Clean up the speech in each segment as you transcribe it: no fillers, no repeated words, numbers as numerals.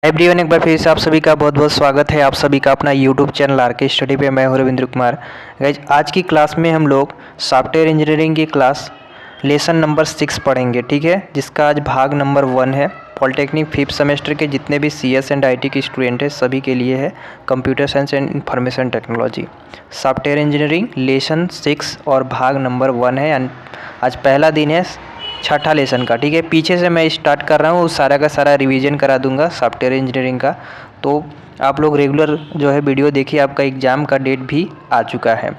Everyone, एक बार फिर से आप सभी का बहुत बहुत स्वागत है। आप सभी का अपना यूट्यूब चैनल आरके स्टडी पे। मैं हूं रविंद्र कुमार। गाइज, आज की क्लास में हम लोग सॉफ्टवेयर इंजीनियरिंग की क्लास लेसन नंबर 6 पढ़ेंगे, ठीक है, जिसका आज भाग नंबर 1 है। पॉलिटेक्निक 5th सेमेस्टर के जितने भी CS एंड IT के स्टूडेंट हैं सभी के लिए है computer science and information technology software engineering lesson 6 और भाग नंबर 1 है। आज पहला दिन है छठा लेसन का, ठीक है। पीछे से मैं स्टार्ट कर रहा हूँ, उस सारा का सारा रिवीजन करा दूंगा सॉफ्टवेयर इंजीनियरिंग का। तो आप लोग रेगुलर जो है वीडियो देखिए। आपका एग्ज़ाम का डेट भी आ चुका है,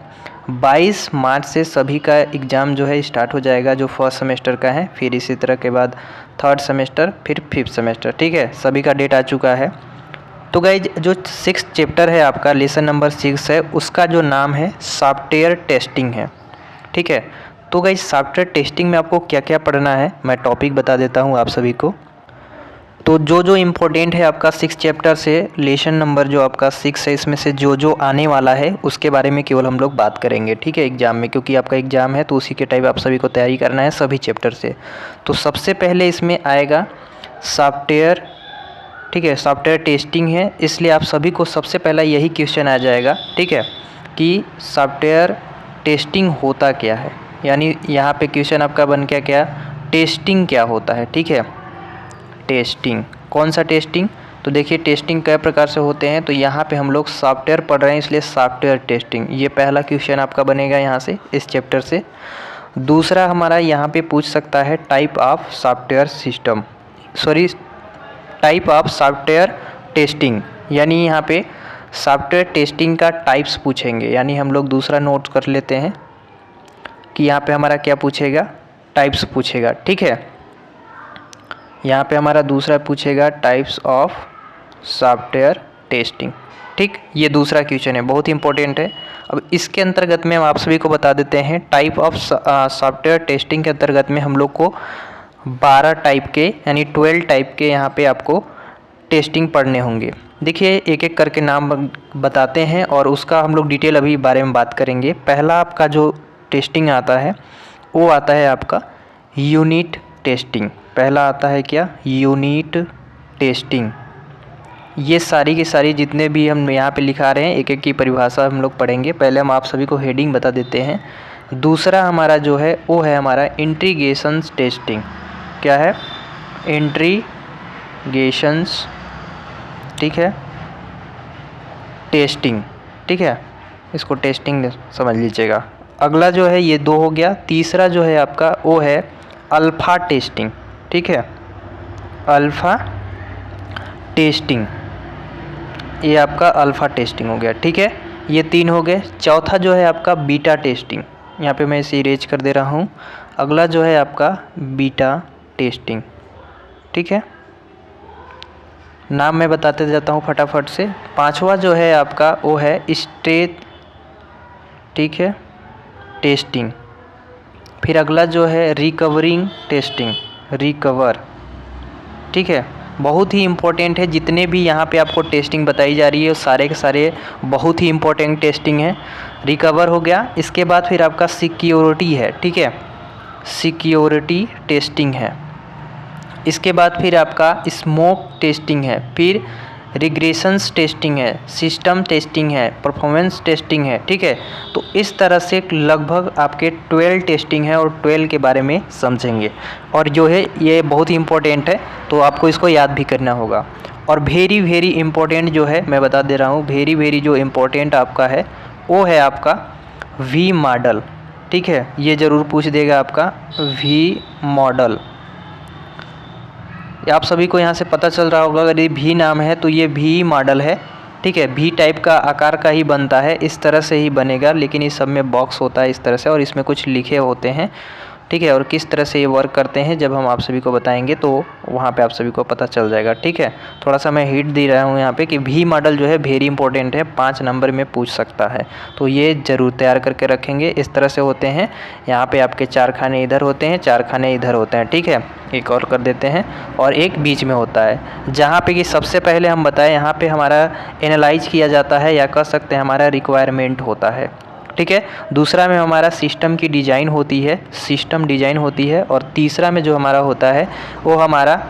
22 मार्च से सभी का एग्ज़ाम जो है स्टार्ट हो जाएगा, जो फर्स्ट सेमेस्टर का है। फिर इसी तरह के बाद थर्ड सेमेस्टर, फिर 5th सेमेस्टर, ठीक है। सभी का डेट आ चुका है। तो गाइज, जो 6th चैप्टर है आपका, लेसन नंबर 6 है, उसका जो नाम है सॉफ्टवेयर टेस्टिंग है, ठीक है। तो गाइज, सॉफ्टवेयर टेस्टिंग में आपको क्या क्या पढ़ना है मैं टॉपिक बता देता हूँ आप सभी को। तो जो इम्पोर्टेंट है आपका 6 चैप्टर से, लेसन नंबर जो आपका 6 है, इसमें से जो आने वाला है उसके बारे में केवल हम लोग बात करेंगे, ठीक है, एग्जाम में। क्योंकि आपका एग्जाम है तो उसी के टाइप आप सभी को तैयारी करना है सभी चैप्टर से। तो सबसे पहले इसमें आएगा सॉफ्टवेयर, ठीक है। सॉफ्टवेयर टेस्टिंग है, इसलिए आप सभी को सबसे पहला यही क्वेश्चन आ जाएगा, ठीक है, कि सॉफ्टवेयर टेस्टिंग होता क्या है। यानी यहाँ पे क्वेश्चन आपका बन क्या टेस्टिंग क्या होता है, ठीक है। टेस्टिंग, कौन सा टेस्टिंग? तो देखिए, टेस्टिंग कई प्रकार से होते हैं। तो यहाँ पे हम लोग सॉफ्टवेयर पढ़ रहे हैं, इसलिए सॉफ्टवेयर टेस्टिंग, ये पहला क्वेश्चन आपका बनेगा यहाँ से, इस चैप्टर से। दूसरा हमारा यहाँ पे पूछ सकता है type of software system, type of software testing. यानी यहाँ पे सॉफ्टवेयर टेस्टिंग का टाइप्स पूछेंगे। यानी हम लोग दूसरा नोट कर लेते हैं कि यहाँ पे हमारा क्या पूछेगा, टाइप्स पूछेगा, ठीक है। यहाँ पे हमारा दूसरा पूछेगा टाइप्स ऑफ सॉफ्टवेयर टेस्टिंग, ठीक। ये दूसरा क्वेश्चन है, बहुत इंपॉर्टेंट है। अब इसके अंतर्गत में हम आप सभी को बता देते हैं, टाइप ऑफ सॉफ्टवेयर टेस्टिंग के अंतर्गत में हम लोग को 12 टाइप के, यानी 12 टाइप के यहाँ पे आपको टेस्टिंग पढ़ने होंगे। देखिए, एक एक करके नाम बताते हैं और उसका हम लोग डिटेल अभी बारे में बात करेंगे। पहला आपका जो टेस्टिंग आता है वो आता है आपका यूनिट टेस्टिंग। पहला आता है क्या, यूनिट टेस्टिंग। ये सारी की सारी जितने भी हम यहाँ पे लिखा रहे हैं, एक एक की परिभाषा हम लोग पढ़ेंगे। पहले हम आप सभी को हेडिंग बता देते हैं। दूसरा हमारा जो है वो है हमारा इंटीग्रेशंस टेस्टिंग। क्या है? इंटीग्रेशंस, ठीक है, टेस्टिंग, ठीक है। इसको टेस्टिंग समझ लीजिएगा। अगला जो है ये 2 हो गया। तीसरा जो है आपका वो है अल्फ़ा टेस्टिंग, ठीक है, अल्फ़ा टेस्टिंग, ये आपका अल्फ़ा टेस्टिंग हो गया, ठीक है। ये 3 हो गए। चौथा जो है आपका बीटा टेस्टिंग, यहाँ पे मैं इसे इरेज कर दे रहा हूँ। अगला जो है आपका बीटा टेस्टिंग, ठीक है। नाम मैं बताते जाता हूँ फटाफट से। पांचवा जो है आपका वो है स्टेट, ठीक है, टेस्टिंग। फिर अगला जो है रिकवरिंग टेस्टिंग, रिकवर, ठीक है। बहुत ही इम्पोर्टेंट है, जितने भी यहाँ पे आपको टेस्टिंग बताई जा रही है सारे के सारे बहुत ही इम्पोर्टेंट टेस्टिंग है। रिकवर हो गया। इसके बाद फिर आपका सिक्योरिटी है, ठीक है, सिक्योरिटी टेस्टिंग है। इसके बाद फिर आपका स्मोक टेस्टिंग है, फिर रिग्रेशंस टेस्टिंग है, सिस्टम टेस्टिंग है, परफॉर्मेंस टेस्टिंग है, ठीक है। तो इस तरह से लगभग आपके 12 टेस्टिंग है और 12 के बारे में समझेंगे। और जो है ये बहुत ही इम्पोर्टेंट है, तो आपको इसको याद भी करना होगा। और वेरी वेरी इम्पोर्टेंट जो है मैं बता दे रहा हूँ, वेरी वेरी जो इम्पोर्टेंट आपका है वो है आपका वी मॉडल, ठीक है। ये ज़रूर पूछ देगा आपका वी मॉडल। आप सभी को यहाँ से पता चल रहा होगा, अगर ये भी नाम है तो ये भी मॉडल है, ठीक है। भी टाइप का आकार का ही बनता है, इस तरह से ही बनेगा, लेकिन इस सब में बॉक्स होता है इस तरह से और इसमें कुछ लिखे होते हैं, ठीक है। और किस तरह से ये वर्क करते हैं जब हम आप सभी को बताएंगे तो वहाँ पे आप सभी को पता चल जाएगा, ठीक है। थोड़ा सा मैं हिंट दे रहा हूँ यहाँ पे कि भी मॉडल जो है वेरी इंपॉर्टेंट है, 5 नंबर में पूछ सकता है, तो ये ज़रूर तैयार करके रखेंगे। इस तरह से होते हैं, यहाँ पे आपके 4 खाने इधर होते हैं, 4 खाने इधर होते हैं, ठीक है। एक और कर देते हैं, और एक बीच में होता है, जहाँ पे कि सबसे पहले हम बताएं यहाँ पे हमारा एनालाइज किया जाता है, या कह सकते हैं हमारा रिक्वायरमेंट होता है, ठीक है। दूसरा में हमारा सिस्टम की डिज़ाइन होती है, सिस्टम डिज़ाइन होती है। और तीसरा में जो हमारा होता है वो हमारा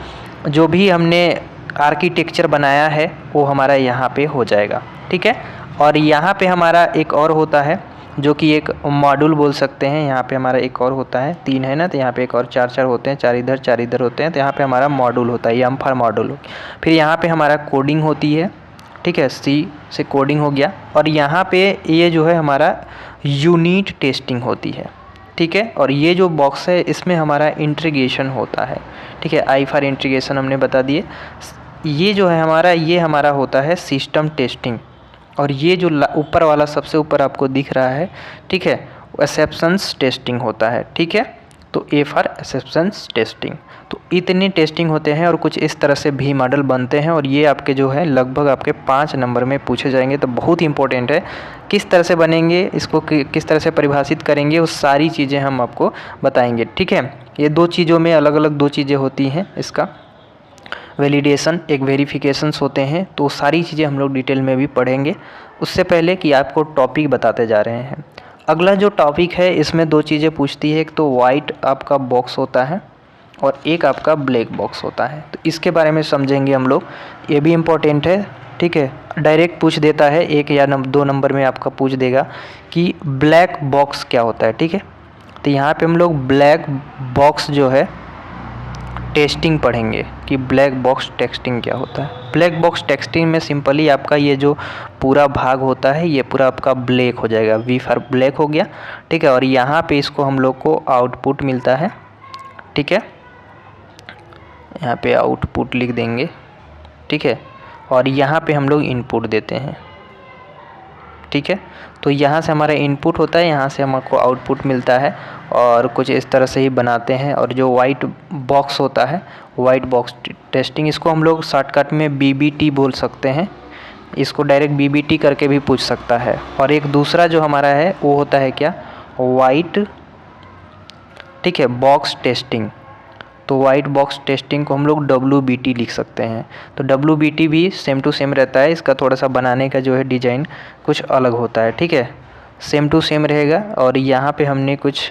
जो भी हमने आर्किटेक्चर बनाया है वो हमारा यहाँ पे हो जाएगा, ठीक है। और यहाँ पे हमारा एक और होता है जो कि एक मॉड्यूल बोल सकते हैं। यहाँ पे हमारा एक और होता है, 3 है ना, तो यहाँ पे एक और 4 होते हैं, 4 इधर होते हैं, तो यहाँ पे हमारा मॉड्यूल होता है, एम फॉर मॉड्यूल। फिर यहाँ पे हमारा कोडिंग होती है, ठीक है, सी से कोडिंग हो गया। और यहाँ पे ये जो है हमारा यूनिट टेस्टिंग होती है, ठीक है। और ये जो बॉक्स है इसमें हमारा इंटीग्रेशन होता है, ठीक है, आई फॉर इंटीग्रेशन हमने बता दिए। ये जो है हमारा, ये हमारा होता है सिस्टम टेस्टिंग। और ये जो ऊपर वाला सबसे ऊपर आपको दिख रहा है, ठीक है, एक्सेप्शंस टेस्टिंग होता है, ठीक है। तो ए फॉर एक्सेप्शंस टेस्टिंग। तो इतने टेस्टिंग होते हैं और कुछ इस तरह से भी मॉडल बनते हैं। और ये आपके जो है लगभग आपके 5 नंबर में पूछे जाएंगे। तो बहुत इंपॉर्टेंट है किस तरह से बनेंगे, इसको किस तरह से परिभाषित करेंगे, वो सारी चीज़ें हम आपको बताएंगे, ठीक है। ये 2 चीज़ों में अलग अलग 2 चीज़ें होती हैं, इसका वैलिडेशन एक वेरिफिकेशंस होते हैं। तो सारी चीज़ें हम लोग डिटेल में भी पढ़ेंगे। उससे पहले कि आपको टॉपिक बताते जा रहे हैं, अगला जो टॉपिक है इसमें 2 चीज़ें पूछती है। एक तो वाइट आपका बॉक्स होता है और एक आपका ब्लैक बॉक्स होता है। तो इसके बारे में समझेंगे हम लोग, ये भी इम्पोर्टेंट है, ठीक है। डायरेक्ट पूछ देता है, 1 या 2 नंबर में आपका पूछ देगा कि ब्लैक बॉक्स क्या होता है, ठीक है। तो यहाँ पे हम लोग ब्लैक बॉक्स जो है टेस्टिंग पढ़ेंगे कि ब्लैक बॉक्स टेस्टिंग क्या होता है। ब्लैक बॉक्स टेस्टिंग में सिंपली आपका ये जो पूरा भाग होता है ये पूरा आपका ब्लैक हो जाएगा, वी फॉर ब्लैक हो गया, ठीक है। और यहाँ पे इसको हम लोग को आउटपुट मिलता है, ठीक है, यहाँ पे आउटपुट लिख देंगे, ठीक है। और यहाँ पे हम लोग इनपुट देते हैं, ठीक है। तो यहाँ से हमारा इनपुट होता है, यहाँ से हमको आउटपुट मिलता है और कुछ इस तरह से ही बनाते हैं। और जो वाइट बॉक्स होता है, वाइट बॉक्स टेस्टिंग, इसको हम लोग शॉर्टकट में बीबीटी बोल सकते हैं। इसको डायरेक्ट बीबीटी करके भी पूछ सकता है। और एक दूसरा जो हमारा है वो होता है क्या, वाइट, ठीक है, बॉक्स टेस्टिंग। तो वाइट बॉक्स टेस्टिंग को हम लोग WBT लिख सकते हैं। तो WBT भी सेम टू सेम रहता है, इसका थोड़ा सा बनाने का जो है डिज़ाइन कुछ अलग होता है, ठीक है, सेम टू सेम रहेगा। और यहाँ पे हमने कुछ,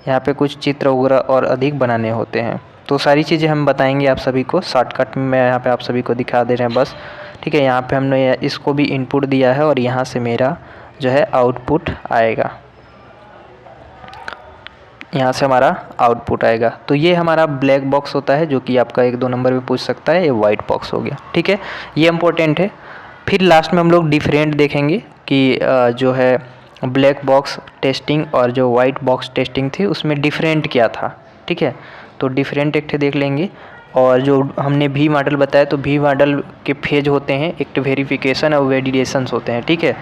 यहाँ पे कुछ चित्र वगैरह और अधिक बनाने होते हैं। तो सारी चीज़ें हम बताएंगे आप सभी को, शॉर्टकट में मैं यहाँ पे आप सभी को दिखा दे रहे हैं बस, ठीक है। यहाँ पे हमने इसको भी इनपुट दिया है और यहाँ से मेरा जो है आउटपुट आएगा, यहाँ से हमारा आउटपुट आएगा। तो ये हमारा ब्लैक बॉक्स होता है जो कि आपका 1-2 नंबर में पूछ सकता है। ये वाइट बॉक्स हो गया, ठीक है, ये इम्पोर्टेंट है। फिर लास्ट में हम लोग डिफरेंट देखेंगे कि जो है ब्लैक बॉक्स टेस्टिंग और जो वाइट बॉक्स टेस्टिंग थी उसमें डिफरेंट क्या था, ठीक है। तो डिफरेंट एक देख लेंगे। और जो हमने भी मॉडल बताया, तो भी मॉडल के फेज होते हैं, एक वेरिफिकेशन और वैलिडेशंस होते हैं, ठीक है।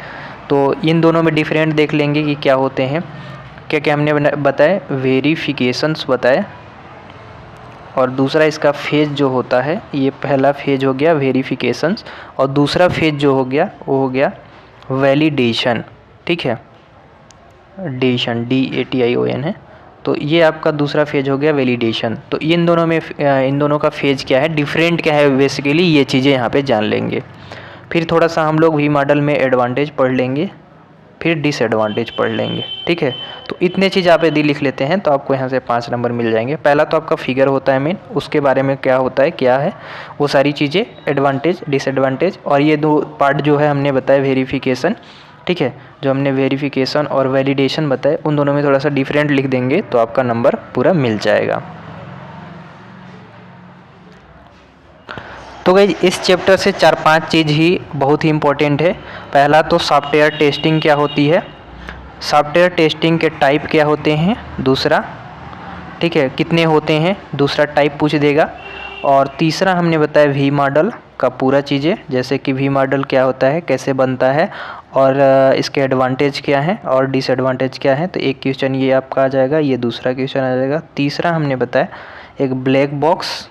तो इन दोनों में डिफरेंट देख लेंगे कि क्या होते हैं। क्या क्या हमने बताए, वेरिफिकेशंस बताए। और दूसरा इसका फेज जो होता है, ये पहला फेज हो गया वेरिफिकेशंस, और दूसरा फेज जो हो गया वो हो गया वैलिडेशन, ठीक है, डेशन DATION है। तो ये आपका दूसरा फेज हो गया वैलिडेशन। तो इन दोनों में इन दोनों का फेज क्या है, डिफरेंट क्या है, बेसिकली ये चीज़ें यहाँ पे जान लेंगे। फिर थोड़ा सा हम लोग वी मॉडल में एडवांटेज पढ़ लेंगे, फिर डिसएडवांटेज पढ़ लेंगे, ठीक है। तो इतने चीज़ आप यदि लिख लेते हैं तो आपको यहाँ से 5 नंबर मिल जाएंगे। पहला तो आपका फिगर होता है मेन, उसके बारे में क्या होता है, क्या है वो सारी चीज़ें, एडवांटेज डिसएडवांटेज। और ये 2 पार्ट जो है हमने बताया वेरिफिकेशन, ठीक है, जो हमने वेरिफिकेशन और वैलिडेशन बताए, उन दोनों में थोड़ा सा डिफरेंट लिख देंगे तो आपका नंबर पूरा मिल जाएगा। तो गाइस इस चैप्टर से 4-5 चीज़ ही बहुत ही इम्पोर्टेंट है। पहला तो सॉफ्टवेयर टेस्टिंग क्या होती है, सॉफ्टवेयर टेस्टिंग के टाइप क्या होते हैं, दूसरा, ठीक है, कितने होते हैं, दूसरा टाइप पूछ देगा। और तीसरा हमने बताया वी मॉडल का पूरा चीज़ें, जैसे कि वी मॉडल क्या होता है, कैसे बनता है, और इसके एडवांटेज क्या हैं और डिसएडवांटेज क्या है। तो एक क्वेश्चन ये आपका आ जाएगा, ये दूसरा क्वेश्चन आ जाएगा। तीसरा हमने बताया एक ब्लैक बॉक्स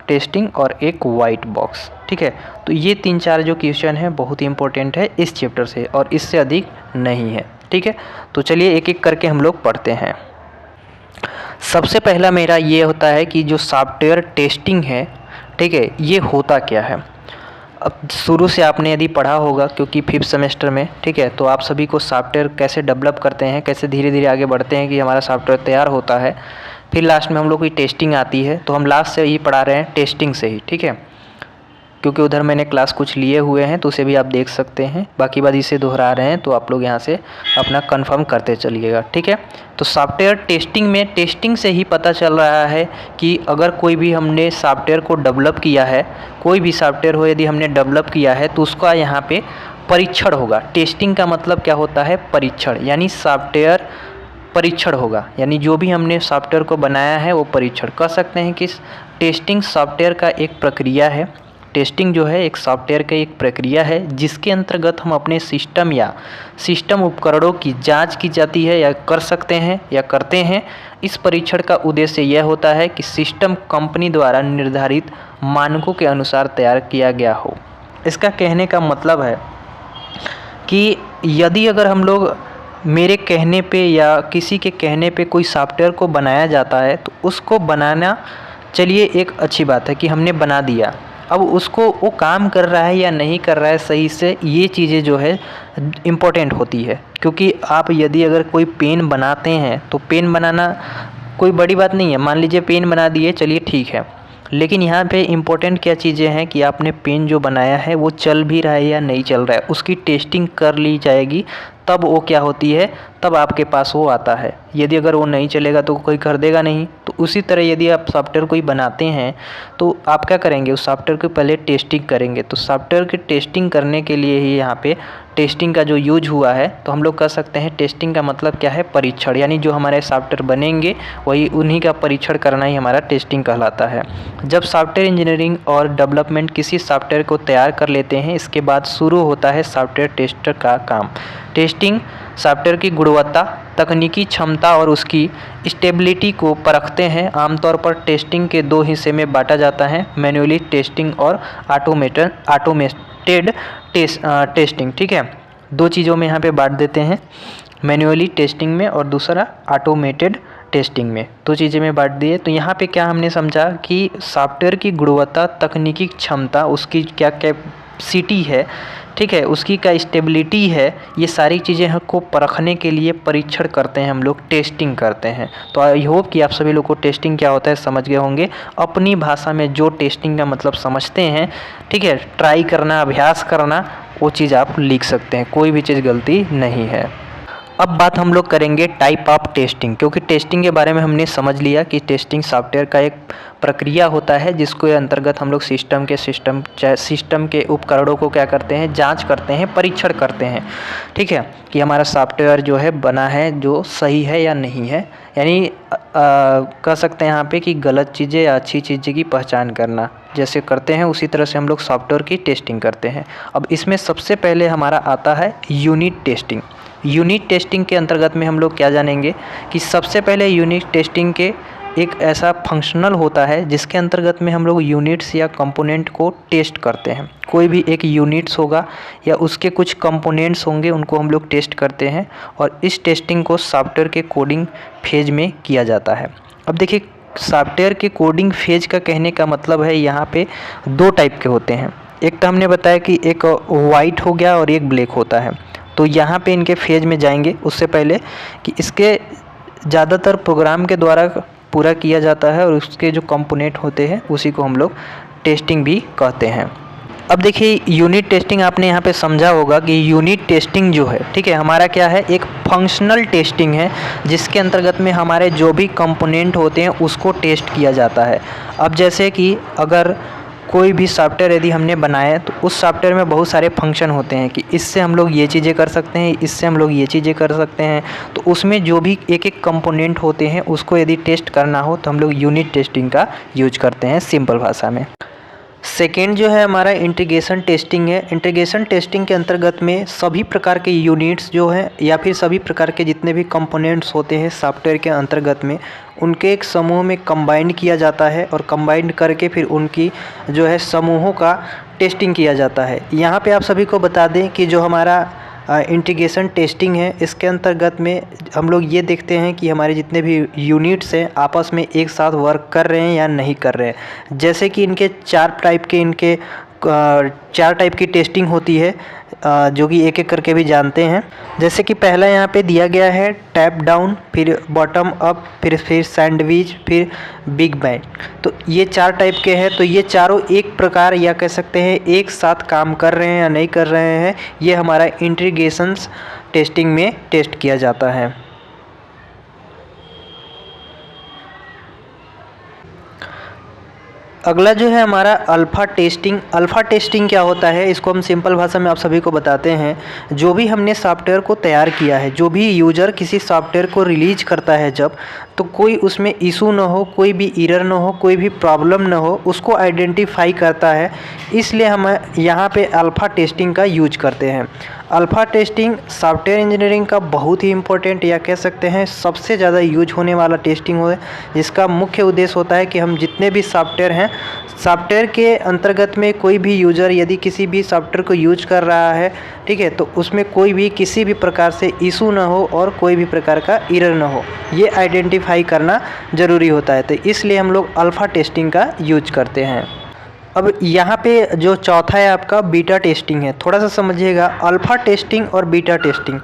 टेस्टिंग और एक वाइट बॉक्स, ठीक है। तो ये 3-4 जो क्वेश्चन है बहुत ही इंपॉर्टेंट है इस चैप्टर से, और इससे अधिक नहीं है, ठीक है। तो चलिए एक एक करके हम लोग पढ़ते हैं। सबसे पहला मेरा ये होता है कि जो सॉफ्टवेयर टेस्टिंग है, ठीक है, ये होता क्या है। अब शुरू से आपने यदि पढ़ा होगा, क्योंकि 5th सेमेस्टर में, ठीक है, तो आप सभी को सॉफ्टवेयर कैसे डेवलप करते हैं, कैसे धीरे धीरे आगे बढ़ते हैं कि हमारा सॉफ्टवेयर तैयार होता है, फिर लास्ट में हम लोग की टेस्टिंग आती है। तो हम लास्ट से ही पढ़ा रहे हैं टेस्टिंग से ही, ठीक है, क्योंकि उधर मैंने क्लास कुछ लिए हुए हैं तो उसे भी आप देख सकते हैं। बाकी बात इसे दोहरा रहे हैं तो आप लोग यहाँ से अपना कंफर्म करते चलिएगा, ठीक है। तो सॉफ्टवेयर टेस्टिंग में टेस्टिंग से ही पता चल रहा है कि अगर कोई भी हमने सॉफ्टवेयर को डेवलप किया है, कोई भी सॉफ्टवेयर हो यदि हमने डेवलप किया है तो उसका यहाँ पे परीक्षण होगा। टेस्टिंग का मतलब क्या होता है? परीक्षण, यानी सॉफ्टवेयर परीक्षण होगा, यानी जो भी हमने सॉफ्टवेयर को बनाया है वो परीक्षण कर सकते हैं कि टेस्टिंग सॉफ्टवेयर का एक प्रक्रिया है। टेस्टिंग जो है एक सॉफ्टवेयर का एक प्रक्रिया है जिसके अंतर्गत हम अपने सिस्टम या सिस्टम उपकरणों की जांच की जाती है या कर सकते हैं या करते हैं। इस परीक्षण का उद्देश्य यह होता है कि सिस्टम कंपनी द्वारा निर्धारित मानकों के अनुसार तैयार किया गया हो। इसका कहने का मतलब है कि यदि अगर हम लोग मेरे कहने पे या किसी के कहने पे कोई सॉफ्टवेयर को बनाया जाता है तो उसको बनाना, चलिए एक अच्छी बात है कि हमने बना दिया, अब उसको वो काम कर रहा है या नहीं कर रहा है सही से, ये चीज़ें जो है इम्पोर्टेंट होती है। क्योंकि आप यदि अगर कोई पेन बनाते हैं तो पेन बनाना कोई बड़ी बात नहीं है, मान लीजिए पेन बना दिए, चलिए ठीक है, लेकिन यहाँ पे इम्पोर्टेंट क्या चीज़ें हैं कि आपने पेन जो बनाया है वो चल भी रहा है या नहीं चल रहा है, उसकी टेस्टिंग कर ली जाएगी, तब वो क्या होती है, तब आपके पास वो आता है। यदि अगर वो नहीं चलेगा तो कोई कर देगा नहीं। तो उसी तरह यदि आप सॉफ्टवेयर कोई बनाते हैं तो आप क्या करेंगे, उस सॉफ्टवेयर की पहले टेस्टिंग करेंगे। तो सॉफ्टवेयर की टेस्टिंग करने के लिए ही यहाँ पे टेस्टिंग का जो यूज हुआ है, तो हम लोग कह सकते हैं टेस्टिंग का मतलब क्या है? परीक्षण, यानी जो हमारे सॉफ्टवेयर बनेंगे वही उन्हीं का परीक्षण करना ही हमारा टेस्टिंग कहलाता है। जब सॉफ्टवेयर इंजीनियरिंग और डेवलपमेंट किसी सॉफ्टवेयर को तैयार कर लेते हैं, इसके बाद शुरू होता है सॉफ्टवेयर टेस्टर का काम। टेस्टिंग सॉफ्टवेयर की गुणवत्ता, तकनीकी क्षमता और उसकी स्टेबिलिटी को परखते हैं। आमतौर पर टेस्टिंग के दो हिस्से में बांटा जाता है, मैन्युअली टेस्टिंग और ऑटोमेटेड टेस्टिंग, ठीक है। दो चीज़ों में यहाँ पे बांट देते हैं, मैन्युअली टेस्टिंग में और दूसरा ऑटोमेटेड टेस्टिंग में, दो चीज़ें में बांट दिए। तो यहाँ पे क्या हमने समझा कि सॉफ्टवेयर की गुणवत्ता, तकनीकी क्षमता, उसकी क्या कैपेसिटी है, ठीक है, उसकी क्या स्टेबिलिटी है, ये सारी चीज़ें को परखने के लिए परीक्षण करते हैं हम लोग, टेस्टिंग करते हैं। तो आई होप कि आप सभी लोग को टेस्टिंग क्या होता है समझ गए होंगे। अपनी भाषा में जो टेस्टिंग का मतलब समझते हैं, ठीक है, ट्राई करना, अभ्यास करना, वो चीज़ आप लिख सकते हैं, कोई भी चीज़ गलती नहीं है। अब बात हम लोग करेंगे टाइप ऑफ टेस्टिंग, क्योंकि टेस्टिंग के बारे में हमने समझ लिया कि टेस्टिंग सॉफ्टवेयर का एक प्रक्रिया होता है जिसके अंतर्गत हम लोग सिस्टम के उपकरणों को क्या करते हैं, जांच करते हैं, परीक्षण करते हैं, ठीक है, कि हमारा सॉफ्टवेयर जो है बना है जो सही है या नहीं है। यानी कह सकते हैं यहाँ पे कि गलत चीज़ें या अच्छी चीज़ें की पहचान करना जैसे करते हैं, उसी तरह से हम लोग सॉफ्टवेयर की टेस्टिंग करते हैं। अब इसमें सबसे पहले हमारा आता है यूनिट टेस्टिंग। यूनिट टेस्टिंग के अंतर्गत में हम लोग क्या जानेंगे कि सबसे पहले यूनिट टेस्टिंग के एक ऐसा फंक्शनल होता है जिसके अंतर्गत में हम लोग यूनिट्स या कंपोनेंट को टेस्ट करते हैं। कोई भी एक यूनिट्स होगा या उसके कुछ कंपोनेंट्स होंगे, उनको हम लोग टेस्ट करते हैं और इस टेस्टिंग को सॉफ्टवेयर के कोडिंग फेज में किया जाता है। अब देखिए, सॉफ्टवेयर के कोडिंग फेज का कहने का मतलब है यहाँ पे दो टाइप के होते हैं। एक तो हमने बताया कि एक वाइट हो गया और एक ब्लैक होता है। तो यहाँ पे इनके फेज में जाएंगे उससे पहले कि इसके ज़्यादातर प्रोग्राम के द्वारा पूरा किया जाता है और उसके जो कंपोनेंट होते हैं उसी को हम लोग टेस्टिंग भी कहते हैं। अब देखिए, यूनिट टेस्टिंग आपने यहाँ पे समझा होगा कि यूनिट टेस्टिंग जो है, ठीक है, हमारा क्या है, एक फंक्शनल टेस्टिंग है जिसके अंतर्गत में हमारे जो भी कंपोनेंट होते हैं उसको टेस्ट किया जाता है। अब जैसे कि अगर कोई भी सॉफ्टवेयर यदि हमने बनाया तो उस सॉफ्टवेयर में बहुत सारे फंक्शन होते हैं कि इससे हम लोग ये चीज़ें कर सकते हैं, इससे हम लोग ये चीज़ें कर सकते हैं। तो उसमें जो भी एक एक कंपोनेंट होते हैं उसको यदि टेस्ट करना हो तो हम लोग यूनिट टेस्टिंग का यूज करते हैं सिंपल भाषा में। सेकेंड जो है हमारा इंटीग्रेशन टेस्टिंग है। इंटीग्रेशन टेस्टिंग के अंतर्गत में सभी प्रकार के यूनिट्स जो हैं या फिर सभी प्रकार के जितने भी कंपोनेंट्स होते हैं सॉफ्टवेयर के अंतर्गत में, उनके एक समूह में कंबाइन किया जाता है और कंबाइन करके फिर उनकी जो है समूहों का टेस्टिंग किया जाता है। यहाँ पे आप सभी को बता दें कि जो हमारा इंटीग्रेशन टेस्टिंग है, इसके अंतर्गत में हम लोग ये देखते हैं कि हमारे जितने भी यूनिट्स हैं आपस में एक साथ वर्क कर रहे हैं या नहीं कर रहे हैं। जैसे कि इनके चार टाइप के इनके 4 टाइप की टेस्टिंग होती है, जो कि एक एक करके भी जानते हैं। जैसे कि पहला यहाँ पे दिया गया है टैप डाउन, फिर बॉटम अप, फिर सैंडविच, फिर बिग बैंग। तो ये 4 टाइप के हैं। तो ये चारों एक प्रकार या कह सकते हैं एक साथ काम कर रहे हैं या नहीं कर रहे हैं, ये हमारा इंटीग्रेशंस टेस्टिंग में टेस्ट किया जाता है। अगला जो है हमारा अल्फ़ा टेस्टिंग। अल्फ़ा टेस्टिंग क्या होता है, इसको हम सिंपल भाषा में आप सभी को बताते हैं। जो भी हमने सॉफ्टवेयर को तैयार किया है, जो भी यूज़र किसी सॉफ्टवेयर को रिलीज करता है जब, तो कोई उसमें इशू ना हो, कोई भी एरर ना हो, कोई भी प्रॉब्लम ना हो, उसको आइडेंटिफाई करता है। इसलिए हम यहाँ पे अल्फ़ा टेस्टिंग का यूज करते हैं। अल्फ़ा टेस्टिंग सॉफ्टवेयर इंजीनियरिंग का बहुत ही इम्पोर्टेंट या कह सकते हैं सबसे ज़्यादा यूज होने वाला टेस्टिंग है, जिसका मुख्य उद्देश्य होता है कि हम जितने भी सॉफ्टवेयर हैं, सॉफ्टवेयर के अंतर्गत में कोई भी यूज़र यदि किसी भी सॉफ्टवेयर को यूज कर रहा है, ठीक है, तो उसमें कोई भी किसी भी प्रकार से इशू ना हो और कोई भी प्रकार का एरर ना हो, ये आइडेंटिफाई करना ज़रूरी होता है। तो इसलिए हम लोग अल्फ़ा टेस्टिंग का यूज करते हैं। अब यहाँ पे जो चौथा है आपका बीटा टेस्टिंग है। थोड़ा सा समझिएगा, अल्फ़ा टेस्टिंग और बीटा टेस्टिंग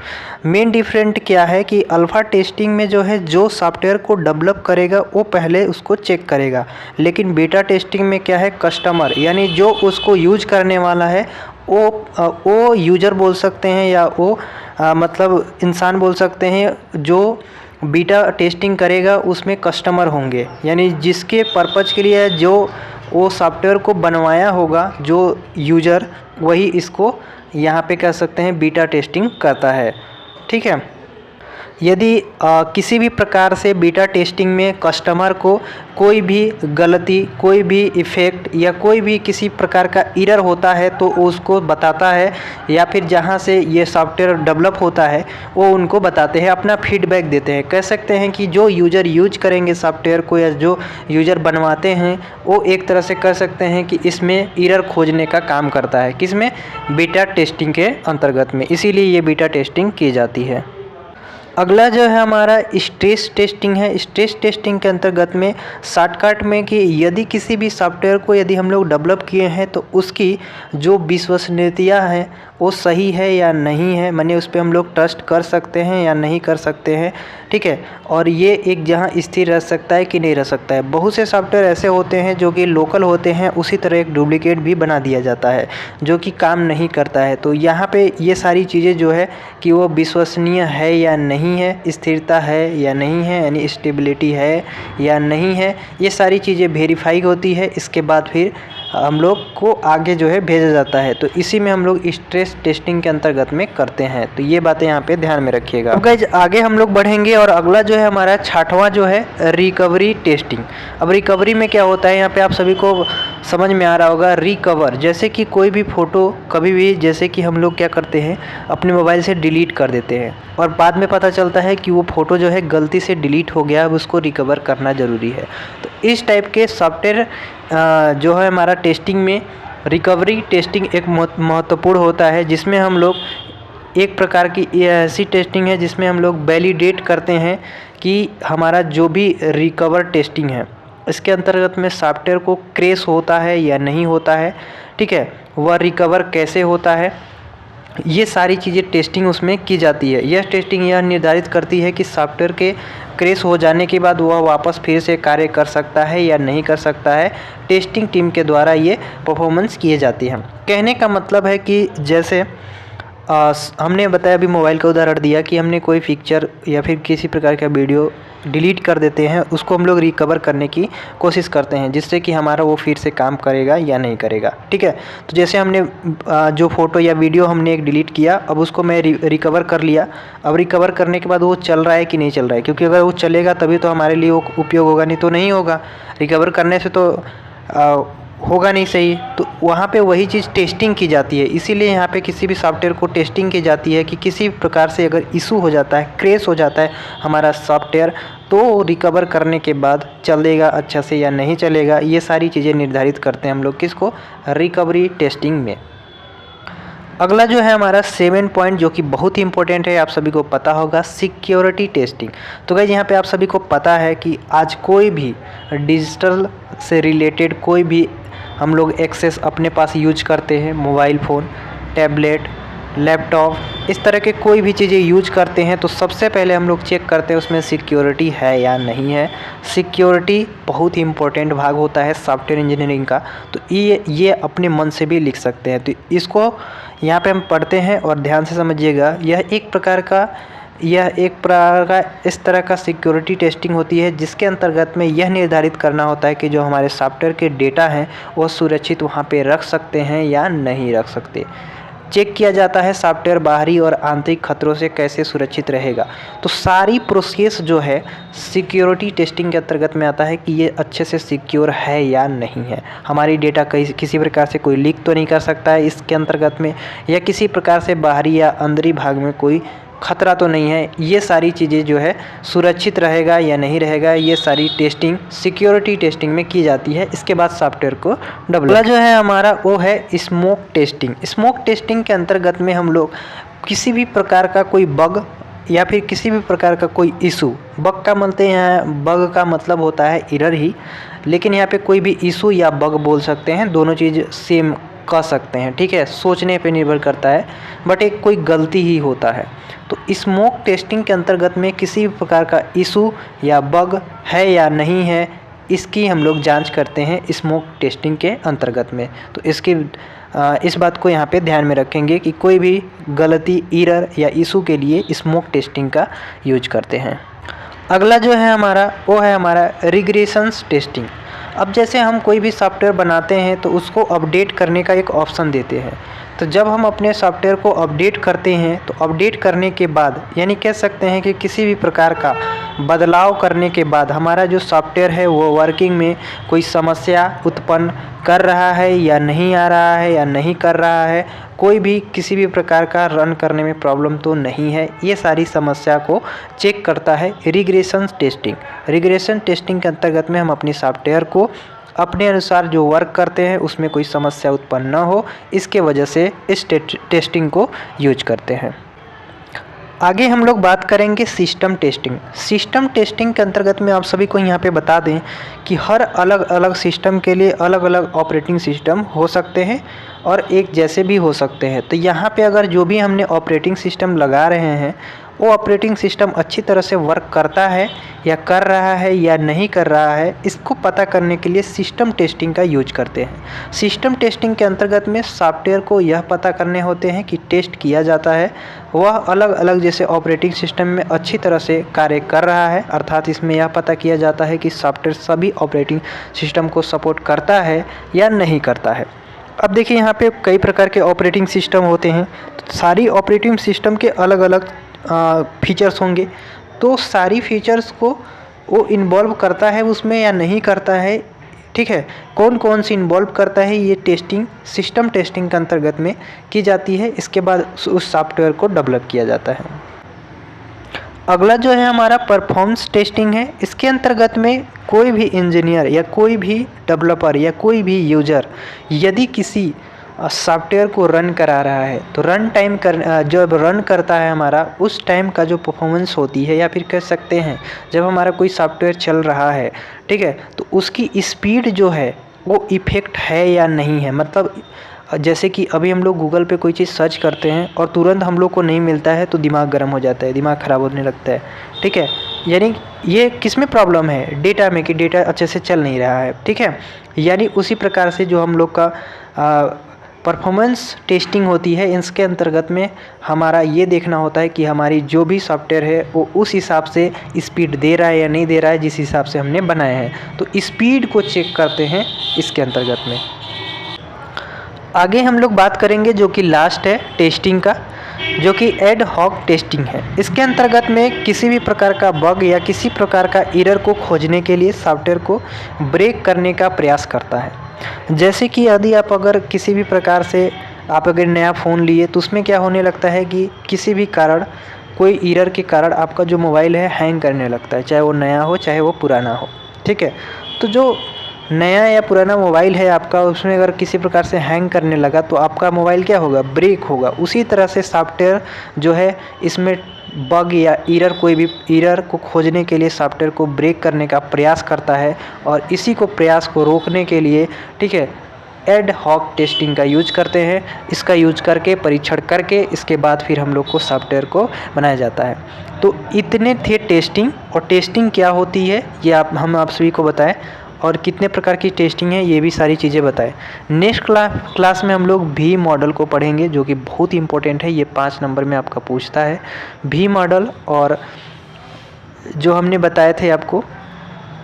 मेन डिफरेंट क्या है कि अल्फ़ा टेस्टिंग में जो है जो सॉफ्टवेयर को डेवलप करेगा वो पहले उसको चेक करेगा, लेकिन बीटा टेस्टिंग में क्या है, कस्टमर यानी जो उसको यूज करने वाला है वो यूज़र बोल सकते हैं या वो मतलब इंसान बोल सकते हैं, जो बीटा टेस्टिंग करेगा उसमें कस्टमर होंगे, यानी जिसके पर्पज़ के लिए जो वो सॉफ्टवेयर को बनवाया होगा जो यूज़र, वही इसको यहाँ पे कह सकते हैं बीटा टेस्टिंग करता है। ठीक है, यदि किसी भी प्रकार से बीटा टेस्टिंग में कस्टमर को कोई भी गलती, कोई भी इफ़ेक्ट या कोई भी किसी प्रकार का एरर होता है तो उसको बताता है, या फिर जहां से ये सॉफ्टवेयर डेवलप होता है वो उनको बताते हैं, अपना फीडबैक देते हैं। कह सकते हैं कि जो यूज़र यूज करेंगे सॉफ्टवेयर को या जो यूज़र बनवाते हैं, वो एक तरह से कह सकते हैं कि इसमें एरर खोजने का काम करता है, किसमें, बीटा टेस्टिंग के अंतर्गत में। इसीलिए ये बीटा टेस्टिंग की जाती है। अगला जो है हमारा स्ट्रेस टेस्टिंग है। स्ट्रेस टेस्टिंग के अंतर्गत में शॉर्टकट में कि यदि किसी भी सॉफ्टवेयर को यदि हम लोग डेवलप किए हैं तो उसकी जो विश्वसनीयता है वो सही है या नहीं है, माने उस पर हम लोग ट्रस्ट कर सकते हैं या नहीं कर सकते हैं। ठीक है, और ये एक जहां स्थिर रह सकता है कि नहीं रह सकता है। बहुत से सॉफ्टवेयर ऐसे होते हैं जो कि लोकल होते हैं, उसी तरह एक डुप्लीकेट भी बना दिया जाता है जो कि काम नहीं करता है। तो यहाँ पे ये सारी चीज़ें जो है कि वो विश्वसनीय है या नहीं है, स्थिरता है या नहीं है, यानी स्टेबिलिटी है या नहीं है, ये सारी चीज़ें वेरीफाई होती है। इसके बाद फिर हम लोग को आगे जो है भेजा जाता है। तो इसी में हम लोग स्ट्रेस टेस्टिंग के अंतर्गत में करते हैं। तो ये बातें यहाँ पे ध्यान में रखिएगा। तो गाइस आगे हम लोग बढ़ेंगे और अगला जो है हमारा 6वां जो है रिकवरी टेस्टिंग। अब रिकवरी में क्या होता है, यहाँ पे आप सभी को समझ में आ रहा होगा। रिकवर जैसे कि कोई भी फ़ोटो कभी भी, जैसे कि हम लोग क्या करते हैं अपने मोबाइल से डिलीट कर देते हैं और बाद में पता चलता है कि वो फ़ोटो जो है गलती से डिलीट हो गया, अब उसको रिकवर करना ज़रूरी है। तो इस टाइप के सॉफ्टवेयर जो है हमारा टेस्टिंग में रिकवरी टेस्टिंग एक महत्वपूर्ण होता है, जिसमें हम लोग एक प्रकार की ऐसी टेस्टिंग है जिसमें हम लोग वैलिडेट करते हैं कि हमारा जो भी रिकवर टेस्टिंग है इसके अंतर्गत में सॉफ्टवेयर को क्रैश होता है या नहीं होता है। ठीक है, वह रिकवर कैसे होता है, ये सारी चीज़ें टेस्टिंग उसमें की जाती है। यह टेस्टिंग यह निर्धारित करती है कि सॉफ्टवेयर के क्रैश हो जाने के बाद वह वापस फिर से कार्य कर सकता है या नहीं कर सकता है। टेस्टिंग टीम के द्वारा ये परफॉर्मेंस किए जाती हैं। कहने का मतलब है कि जैसे हमने बताया, अभी मोबाइल का उदाहरण दिया कि हमने कोई पिक्चर या फिर किसी प्रकार का वीडियो डिलीट कर देते हैं, उसको हम लोग रिकवर करने की कोशिश करते हैं जिससे कि हमारा वो फिर से काम करेगा या नहीं करेगा। ठीक है, तो जैसे हमने जो फ़ोटो या वीडियो हमने एक डिलीट किया, अब उसको मैं रिकवर कर लिया। अब रिकवर करने के बाद वो चल रहा है कि नहीं चल रहा है, क्योंकि अगर वो चलेगा तभी तो हमारे लिए वो उपयोग होगा, नहीं तो नहीं होगा। रिकवर करने से तो होगा नहीं सही। तो वहाँ पे वही चीज़ टेस्टिंग की जाती है। इसीलिए यहाँ पे किसी भी सॉफ्टवेयर को टेस्टिंग की जाती है कि किसी प्रकार से अगर इशू हो जाता है, क्रैश हो जाता है हमारा सॉफ्टवेयर, तो रिकवर करने के बाद चलेगा अच्छा से या नहीं चलेगा। ये सारी चीज़ें निर्धारित करते हैं हम लोग किसको, रिकवरी टेस्टिंग में। अगला जो है हमारा 7 पॉइंट, जो कि बहुत ही इंपॉर्टेंट है, आप सभी को पता होगा, सिक्योरिटी टेस्टिंग। तो गाइस यहाँ पे आप सभी को पता है कि आज कोई भी डिजिटल से रिलेटेड कोई भी हम लोग एक्सेस अपने पास यूज करते हैं, मोबाइल फ़ोन, टैबलेट, लैपटॉप, इस तरह के कोई भी चीज़ें यूज करते हैं तो सबसे पहले हम लोग चेक करते हैं उसमें सिक्योरिटी है या नहीं है। सिक्योरिटी बहुत ही इम्पोर्टेंट भाग होता है सॉफ्टवेयर इंजीनियरिंग का। तो ये अपने मन से भी लिख सकते हैं। तो इसको यहाँ पे हम पढ़ते हैं और ध्यान से समझिएगा। यह एक प्रकार का इस तरह का सिक्योरिटी टेस्टिंग होती है जिसके अंतर्गत में यह निर्धारित करना होता है कि जो हमारे सॉफ्टवेयर के डेटा हैं वो सुरक्षित वहाँ पे रख सकते हैं या नहीं रख सकते। चेक किया जाता है सॉफ्टवेयर बाहरी और आंतरिक खतरों से कैसे सुरक्षित रहेगा। तो सारी प्रोसेस जो है सिक्योरिटी टेस्टिंग के अंतर्गत में आता है कि ये अच्छे से सिक्योर है या नहीं है। हमारी डेटा किसी प्रकार से कोई लीक तो नहीं कर सकता है इसके अंतर्गत में, या किसी प्रकार से बाहरी या अंदरी भाग में कोई खतरा तो नहीं है। ये सारी चीज़ें जो है सुरक्षित रहेगा या नहीं रहेगा, ये सारी टेस्टिंग सिक्योरिटी टेस्टिंग में की जाती है। इसके बाद सॉफ्टवेयर को डेवलप जो है हमारा वो है स्मोक टेस्टिंग। स्मोक टेस्टिंग के अंतर्गत में हम लोग किसी भी प्रकार का कोई बग या फिर किसी भी प्रकार का कोई इशू, बग का मतलब होता है एरर ही, लेकिन यहाँ पे कोई भी इशू या बग बोल सकते हैं, दोनों चीज़ सेम कह सकते हैं, ठीक है, सोचने पे निर्भर करता है, बट एक कोई गलती ही होता है। तो स्मोक टेस्टिंग के अंतर्गत में किसी भी प्रकार का इशू या बग है या नहीं है इसकी हम लोग जांच करते हैं स्मोक टेस्टिंग के अंतर्गत में। तो इस बात को यहाँ पे ध्यान में रखेंगे कि कोई भी गलती, एरर या इशू के लिए स्मोक टेस्टिंग का यूज करते हैं। अगला जो है हमारा वो है हमारा रिग्रेशंस टेस्टिंग। अब जैसे हम कोई भी सॉफ्टवेयर बनाते हैं तो उसको अपडेट करने का एक ऑप्शन देते हैं। तो जब हम अपने सॉफ्टवेयर को अपडेट करते हैं तो अपडेट करने के बाद, यानी कह सकते हैं कि किसी भी प्रकार का बदलाव करने के बाद हमारा जो सॉफ्टवेयर है वो वर्किंग में कोई समस्या उत्पन्न कर रहा है या नहीं आ रहा है या नहीं कर रहा है, कोई भी किसी भी प्रकार का रन करने में प्रॉब्लम तो नहीं है, ये सारी समस्या को चेक करता है रिग्रेशन टेस्टिंग। रिग्रेशन टेस्टिंग के अंतर्गत में हम अपनी सॉफ्टवेयर को अपने अनुसार जो वर्क करते हैं उसमें कोई समस्या उत्पन्न न हो, इसके वजह से इस टेस्टिंग को यूज करते हैं। आगे हम लोग बात करेंगे सिस्टम टेस्टिंग। सिस्टम टेस्टिंग के अंतर्गत में आप सभी को यहाँ पे बता दें कि हर अलग अलग सिस्टम के लिए अलग अलग ऑपरेटिंग सिस्टम हो सकते हैं और एक जैसे भी हो सकते हैं। तो यहाँ पे अगर जो भी हमने ऑपरेटिंग सिस्टम लगा रहे हैं वो ऑपरेटिंग सिस्टम अच्छी तरह से वर्क करता है या कर रहा है या नहीं कर रहा है, इसको पता करने के लिए सिस्टम टेस्टिंग का यूज करते हैं। सिस्टम टेस्टिंग के अंतर्गत में सॉफ्टवेयर को यह पता करने होते हैं कि टेस्ट किया जाता है वह अलग अलग जैसे ऑपरेटिंग सिस्टम में अच्छी तरह से कार्य कर रहा है, अर्थात इसमें यह पता किया जाता है कि सॉफ्टवेयर सभी ऑपरेटिंग सिस्टम को सपोर्ट करता है या नहीं करता है। अब देखिए यहाँ पे कई प्रकार के ऑपरेटिंग सिस्टम होते हैं, तो सारी ऑपरेटिंग सिस्टम के अलग अलग फीचर्स होंगे, तो सारी फीचर्स को वो इन्वॉल्व करता है उसमें या नहीं करता है, ठीक है, कौन कौन सी इन्वॉल्व करता है, ये टेस्टिंग सिस्टम टेस्टिंग के अंतर्गत में की जाती है। इसके बाद उस सॉफ्टवेयर को डेवलप किया जाता है। अगला जो है हमारा परफॉर्मेंस टेस्टिंग है। इसके अंतर्गत में कोई भी इंजीनियर या कोई भी डेवलपर या कोई भी यूजर यदि किसी सॉफ्टवेयर को रन करा रहा है तो जब रन करता है हमारा उस टाइम का जो परफॉर्मेंस होती है, या फिर कह सकते हैं जब हमारा कोई सॉफ्टवेयर चल रहा है, ठीक है, तो उसकी स्पीड जो है वो इफ़ेक्ट है या नहीं है। मतलब जैसे कि अभी हम लोग गूगल पे कोई चीज़ सर्च करते हैं और तुरंत हम लोग को नहीं मिलता है तो दिमाग गर्म हो जाता है, दिमाग ख़राब होने लगता है, ठीक है, यानी ये किस में प्रॉब्लम है, डेटा में, कि डेटा अच्छे से चल नहीं रहा है, ठीक है। यानी उसी प्रकार से जो हम लोग का परफॉर्मेंस टेस्टिंग होती है, इसके अंतर्गत में हमारा ये देखना होता है कि हमारी जो भी सॉफ्टवेयर है वो उस हिसाब से स्पीड दे रहा है या नहीं दे रहा है जिस हिसाब से हमने बनाया है। तो स्पीड को चेक करते हैं इसके अंतर्गत में। आगे हम लोग बात करेंगे जो कि लास्ट है टेस्टिंग का, जो कि एड हॉक टेस्टिंग है। इसके अंतर्गत में किसी भी प्रकार का बग या किसी प्रकार का एरर को खोजने के लिए सॉफ्टवेयर को ब्रेक करने का प्रयास करता है। जैसे कि यदि आप अगर किसी भी प्रकार से आप अगर नया फ़ोन लिए तो उसमें क्या होने लगता है कि किसी भी कारण, कोई एरर के कारण आपका जो मोबाइल है हैंग करने लगता है, चाहे वो नया हो चाहे वो पुराना हो, ठीक है। तो जो नया या पुराना मोबाइल है आपका, उसमें अगर किसी प्रकार से हैंग करने लगा तो आपका मोबाइल क्या होगा, ब्रेक होगा। उसी तरह से सॉफ्टवेयर जो है इसमें बग या एरर, कोई भी एरर को खोजने के लिए सॉफ्टवेयर को ब्रेक करने का प्रयास करता है और इसी को प्रयास को रोकने के लिए, ठीक है, एड हॉक टेस्टिंग का यूज करते हैं। इसका यूज करके परीक्षण करके इसके बाद फिर हम लोग को सॉफ्टवेयर को बनाया जाता है। तो इतने थे टेस्टिंग, और टेस्टिंग क्या होती है ये हम आप सभी को बताएं, और कितने प्रकार की टेस्टिंग है ये भी सारी चीज़ें बताएं। नेक्स्ट क्लास में हम लोग वी मॉडल को पढ़ेंगे, जो कि बहुत इंपॉर्टेंट है, ये 5 नंबर में आपका पूछता है वी मॉडल। और जो हमने बताए थे आपको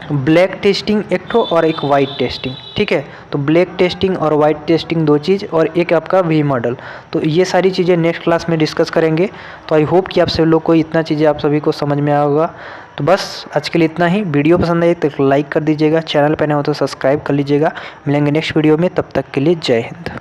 ब्लैक टेस्टिंग एक ठो और एक वाइट टेस्टिंग, ठीक है। तो ब्लैक टेस्टिंग और वाइट टेस्टिंग 2 चीज़, और एक आपका वी मॉडल। तो ये सारी चीज़ें नेक्स्ट क्लास में डिस्कस करेंगे। तो आई होप कि आप सभी लोग को इतना चीज़ें आप सभी को समझ में आया होगा। तो बस आज के लिए इतना ही। वीडियो पसंद आई तो लाइक कर दीजिएगा, चैनल पर नए हो तो सब्सक्राइब कर लीजिएगा। मिलेंगे नेक्स्ट वीडियो में, तब तक के लिए जय हिंद।